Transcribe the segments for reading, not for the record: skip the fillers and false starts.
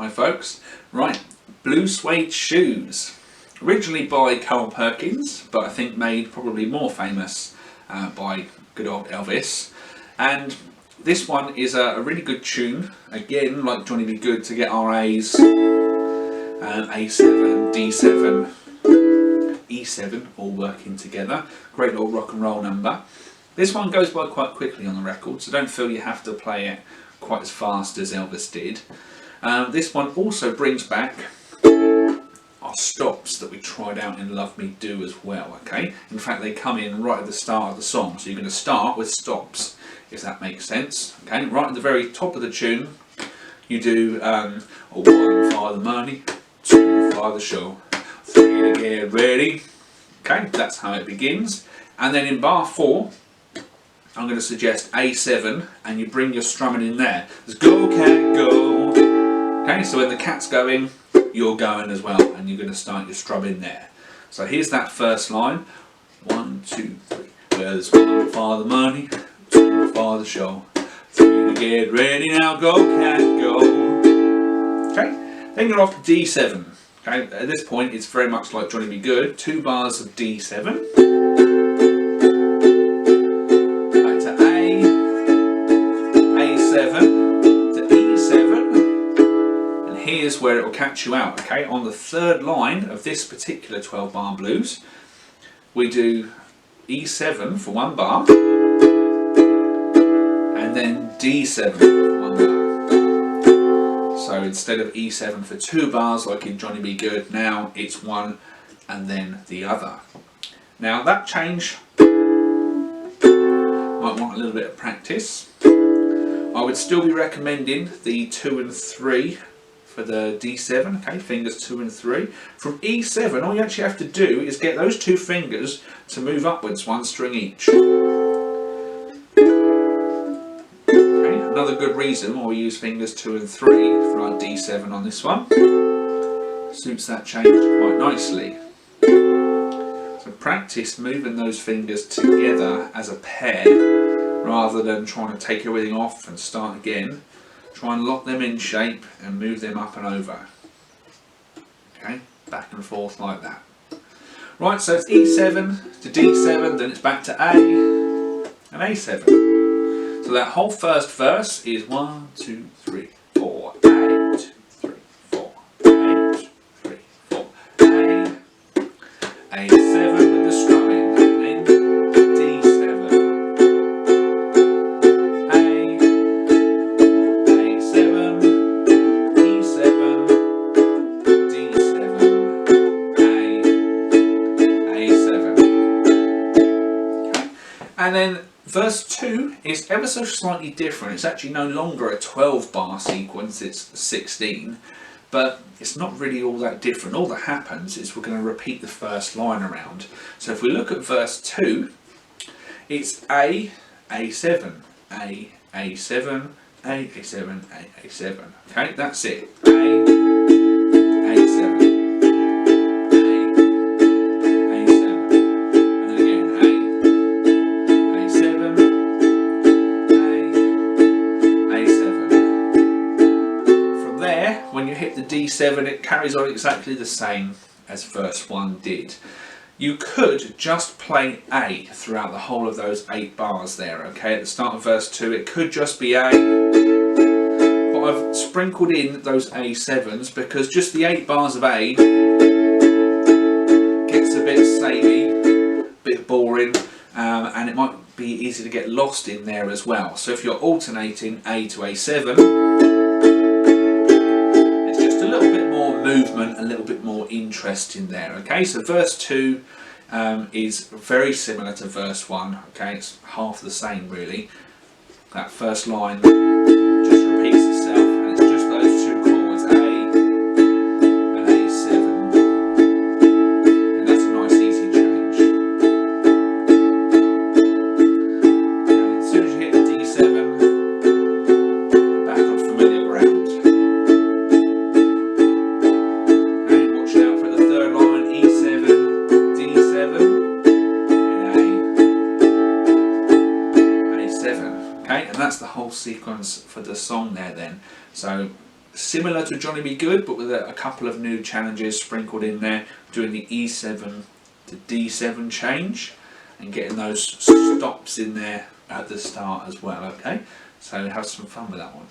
Hi folks. Right, Blue Suede Shoes. Originally by Carl Perkins, but I think made probably more famous by good old Elvis. And this one is a really good tune. Again, like Johnny B. Good, to get our A's, A7, D7, E7 all working together. Great little rock and roll number. This one goes by quite quickly on the record, so don't feel you have to play it quite as fast as Elvis did. This one also brings back our stops that we tried out in Love Me Do as well, okay? In fact, they come in right at the start of the song, so you're going to start with stops, if that makes sense, okay? Right at the very top of the tune, you do 1 for the money, 2 for the show, 3 to get ready, okay? That's how it begins. And then in bar 4, I'm going to suggest A7, and you bring your strumming in there. Let's go, cat, go. Okay, so when the cat's going, you're going as well, and you're going to start your strumming there. So here's that first line. 1, 2, 3. Well, there's 1 for the money, 2 for the show, 3 to get ready. Now go, cat, go. Okay, then you're off to D7. Okay, at this point, it's very much like Johnny B. Good. 2 bars of D7. Here's where it will catch you out, okay? On the third line of this particular 12 bar blues, we do E7 for 1 bar, and then D7 for 1 bar. So instead of E7 for 2 bars like in Johnny B. Good, now it's 1 and then the other. Now that change might want a little bit of practice. I would still be recommending the 2 and 3 for the D7, okay, fingers 2 and 3. From E7, all you actually have to do is get those 2 fingers to move upwards 1 string each. Okay, another good reason why we use fingers 2 and 3 for our D7 on this one. Suits that change quite nicely. So practice moving those fingers together as a pair rather than trying to take everything off and start again. Try and lock them in shape and move them up and over. Okay, back and forth like that. Right, so it's E7 to D7, then it's back to A and A7. So that whole first verse is 1, 2, 3, 4, A, 2, 3, 4, A, 2, 3, 4, A, A7 with the strumming, then D7. And then verse 2 is ever so slightly different. It's actually no longer a 12 bar sequence, it's 16, but it's not really all that different. All that happens is we're going to repeat the first line around. So if we look at verse 2, it's A, A7, A, A7, A, A7, A, A7. Okay, that's it. A, A7. When you hit the D7, it carries on exactly the same as verse 1 did. You could just play A throughout the whole of those 8 bars there, okay? At the start of verse 2, it could just be A, but I've sprinkled in those A7s because just the 8 bars of A gets a bit samey, a bit boring, and it might be easy to get lost in there as well. So if you're alternating A to A7, movement, a little bit more interest in there, okay? So verse 2 is very similar to verse 1, okay? It's half the same really. That first line just repeats itself, and it's just those 2 chords, A and A7, and that's a nice easy change. Okay, as soon as you hit the D7, you're back on familiar ground. Okay, and that's the whole sequence for the song there then. So similar to Johnny Be Good, but with a couple of new challenges sprinkled in there, doing the E7 to D7 change and getting those stops in there at the start as well, okay? So have some fun with that one.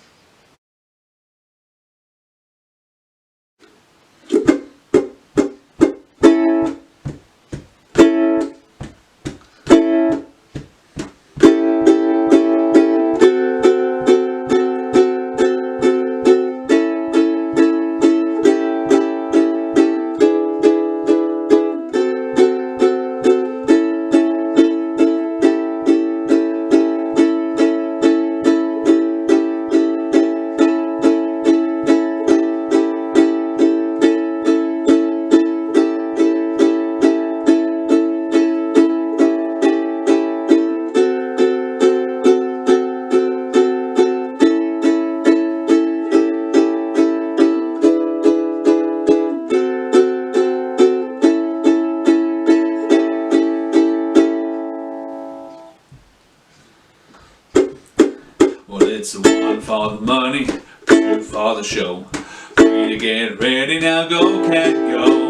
Well, it's one for the money, two for the show. Three to get ready, now go, cat, go.